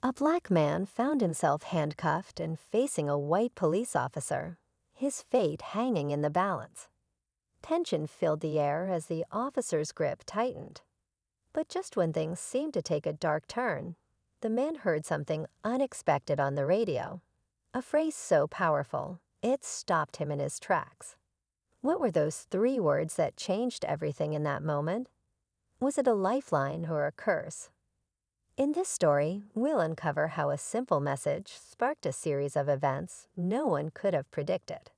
A black man found himself handcuffed and facing a white police officer, his fate hanging in the balance. Tension filled the air as the officer's grip tightened. But just when things seemed to take a dark turn, the man heard something unexpected on the radio. A phrase so powerful, it stopped him in his tracks. What were those three words that changed everything in that moment? Was it a lifeline or a curse? In this story, we'll uncover how a simple message sparked a series of events no one could have predicted.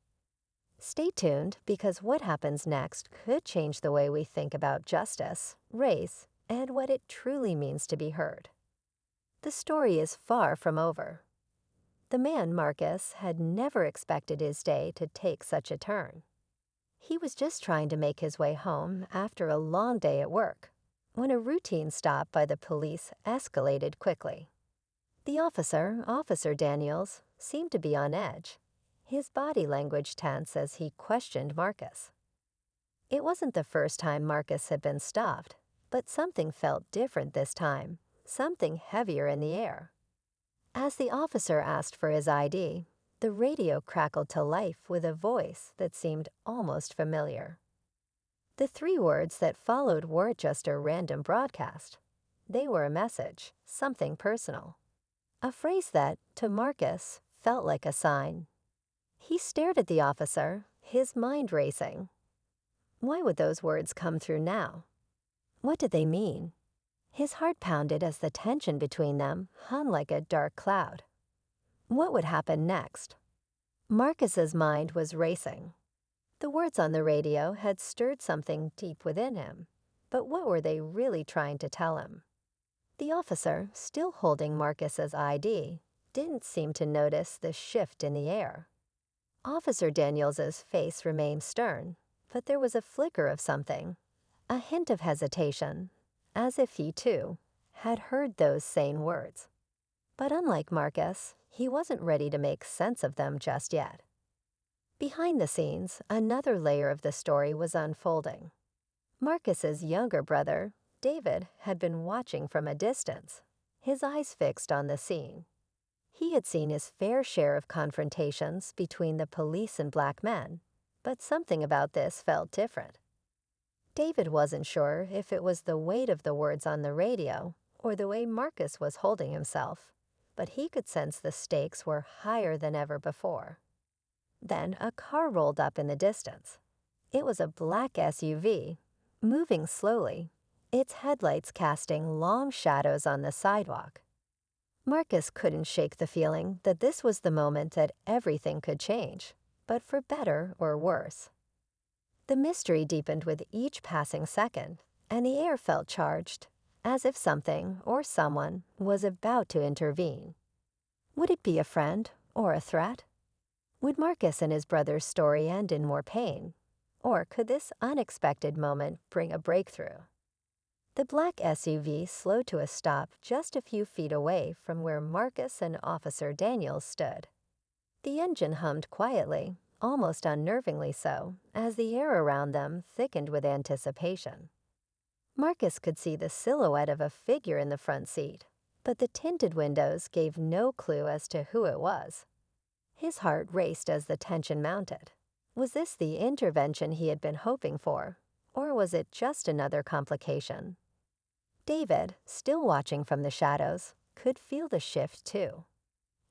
Stay tuned because what happens next could change the way we think about justice, race, and what it truly means to be heard. The story is far from over. The man, Marcus, had never expected his day to take such a turn. He was just trying to make his way home after a long day at work, when a routine stop by the police escalated quickly. The officer, Officer Daniels, seemed to be on edge, his body language tense as he questioned Marcus. It wasn't the first time Marcus had been stopped, but something felt different this time, something heavier in the air. As the officer asked for his ID, the radio crackled to life with a voice that seemed almost familiar. The three words that followed weren't just a random broadcast. They were a message, something personal. A phrase that, to Marcus, felt like a sign. He stared at the officer, his mind racing. Why would those words come through now? What did they mean? His heart pounded as the tension between them hung like a dark cloud. What would happen next? Marcus's mind was racing. The words on the radio had stirred something deep within him, but what were they really trying to tell him? The officer, still holding Marcus's ID, didn't seem to notice the shift in the air. Officer Daniels's face remained stern, but there was a flicker of something, a hint of hesitation, as if he, too, had heard those same words. But unlike Marcus, he wasn't ready to make sense of them just yet. Behind the scenes, another layer of the story was unfolding. Marcus's younger brother, David, had been watching from a distance, his eyes fixed on the scene. He had seen his fair share of confrontations between the police and black men, but something about this felt different. David wasn't sure if it was the weight of the words on the radio or the way Marcus was holding himself, but he could sense the stakes were higher than ever before. Then a car rolled up in the distance. It was a black SUV, moving slowly, its headlights casting long shadows on the sidewalk. Marcus couldn't shake the feeling that this was the moment that everything could change, but for better or worse. The mystery deepened with each passing second, and the air felt charged, as if something or someone was about to intervene. Would it be a friend or a threat? Would Marcus and his brother's story end in more pain, or could this unexpected moment bring a breakthrough? The black SUV slowed to a stop just a few feet away from where Marcus and Officer Daniels stood. The engine hummed quietly, almost unnervingly so, as the air around them thickened with anticipation. Marcus could see the silhouette of a figure in the front seat, but the tinted windows gave no clue as to who it was. His heart raced as the tension mounted. Was this the intervention he had been hoping for, or was it just another complication? David, still watching from the shadows, could feel the shift too.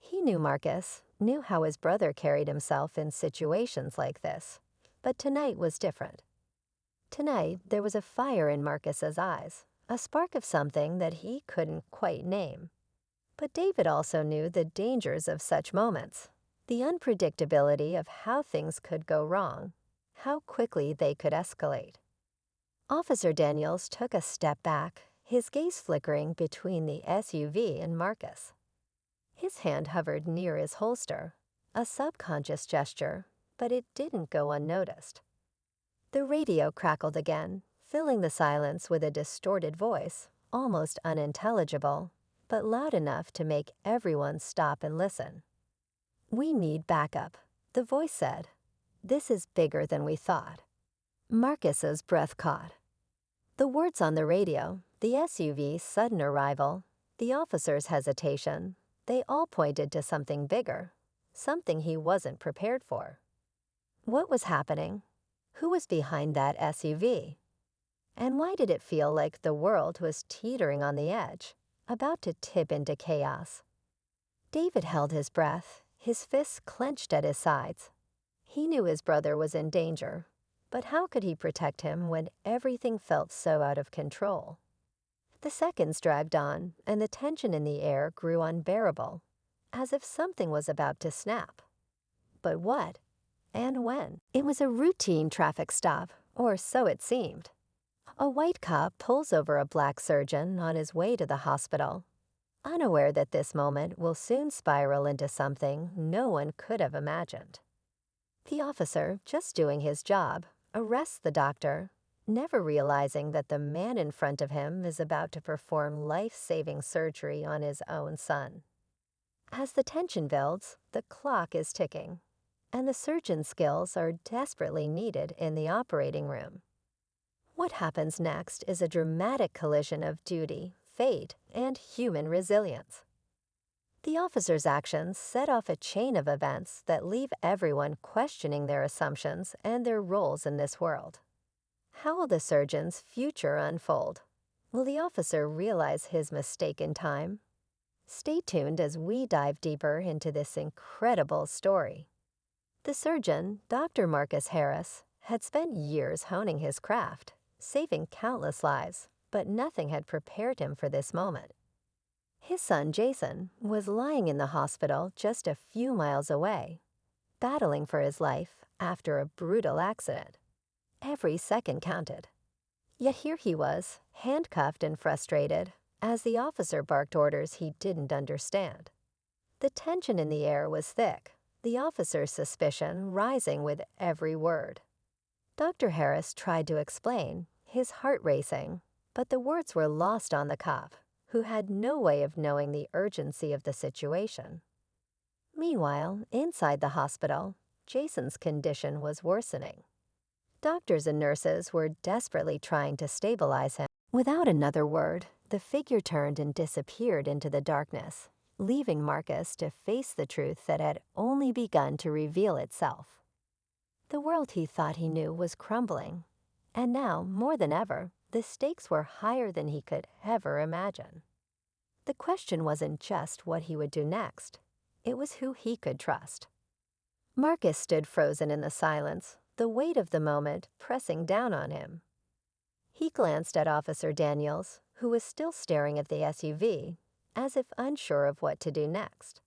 He knew Marcus, knew how his brother carried himself in situations like this, but tonight was different. Tonight, there was a fire in Marcus's eyes, a spark of something that he couldn't quite name. But David also knew the dangers of such moments, the unpredictability of how things could go wrong, how quickly they could escalate. Officer Daniels took a step back, his gaze flickering between the SUV and Marcus. His hand hovered near his holster, a subconscious gesture, but it didn't go unnoticed. The radio crackled again, filling the silence with a distorted voice, almost unintelligible, but loud enough to make everyone stop and listen. "We need backup," the voice said. "This is bigger than we thought." Marcus's breath caught. The words on the radio, the SUV's sudden arrival, The officer's hesitation, they all pointed to something bigger, something he wasn't prepared for. What was happening? Who was behind that SUV? And why did it feel like the world was teetering on the edge, about to tip into chaos? David held his breath, his fists clenched at his sides. He knew his brother was in danger, but how could he protect him when everything felt so out of control? The seconds dragged on, and the tension in the air grew unbearable, as if something was about to snap. But what? And when? It was a routine traffic stop, or so it seemed. A white cop pulls over a black surgeon on his way to the hospital, unaware that this moment will soon spiral into something no one could have imagined. The officer, just doing his job, arrests the doctor, never realizing that the man in front of him is about to perform life-saving surgery on his own son. As the tension builds, the clock is ticking, and the surgeon's skills are desperately needed in the operating room. What happens next is a dramatic collision of duty, fate, and human resilience. The officer's actions set off a chain of events that leave everyone questioning their assumptions and their roles in this world. How will the surgeon's future unfold? Will the officer realize his mistake in time? Stay tuned as we dive deeper into this incredible story. The surgeon, Dr. Marcus Harris, had spent years honing his craft, saving countless lives, but nothing had prepared him for this moment. His son, Jason, was lying in the hospital just a few miles away, battling for his life after a brutal accident. Every second counted. Yet here he was, handcuffed and frustrated, as the officer barked orders he didn't understand. The tension in the air was thick, the officer's suspicion rising with every word. Dr. Harris tried to explain, his heart racing, but the words were lost on the cop, who had no way of knowing the urgency of the situation. Meanwhile, inside the hospital, Jason's condition was worsening. Doctors and nurses were desperately trying to stabilize him. Without another word, the figure turned and disappeared into the darkness, leaving Marcus to face the truth that had only begun to reveal itself. The world he thought he knew was crumbling, and now, more than ever, the stakes were higher than he could ever imagine. The question wasn't just what he would do next, it was who he could trust. Marcus stood frozen in the silence, the weight of the moment pressing down on him. He glanced at Officer Daniels, who was still staring at the SUV, as if unsure of what to do next.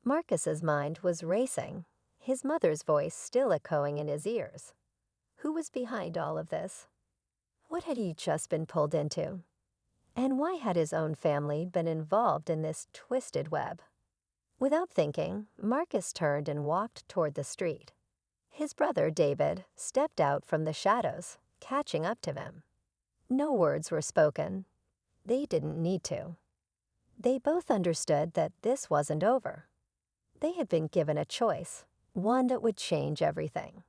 Marcus's mind was racing, his mother's voice still echoing in his ears. Who was behind all of this? What had he just been pulled into? And why had his own family been involved in this twisted web? Without thinking, Marcus turned and walked toward the street. His brother, David, stepped out from the shadows, catching up to him. No words were spoken. They didn't need to. They both understood that this wasn't over. They had been given a choice, one that would change everything.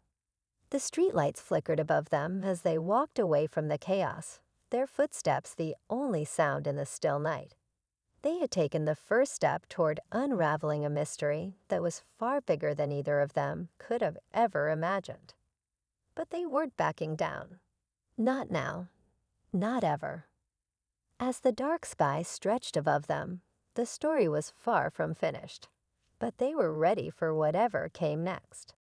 The streetlights flickered above them as they walked away from the chaos, their footsteps the only sound in the still night. They had taken the first step toward unraveling a mystery that was far bigger than either of them could have ever imagined. But they weren't backing down. Not now. Not ever. As the dark sky stretched above them, the story was far from finished, but they were ready for whatever came next.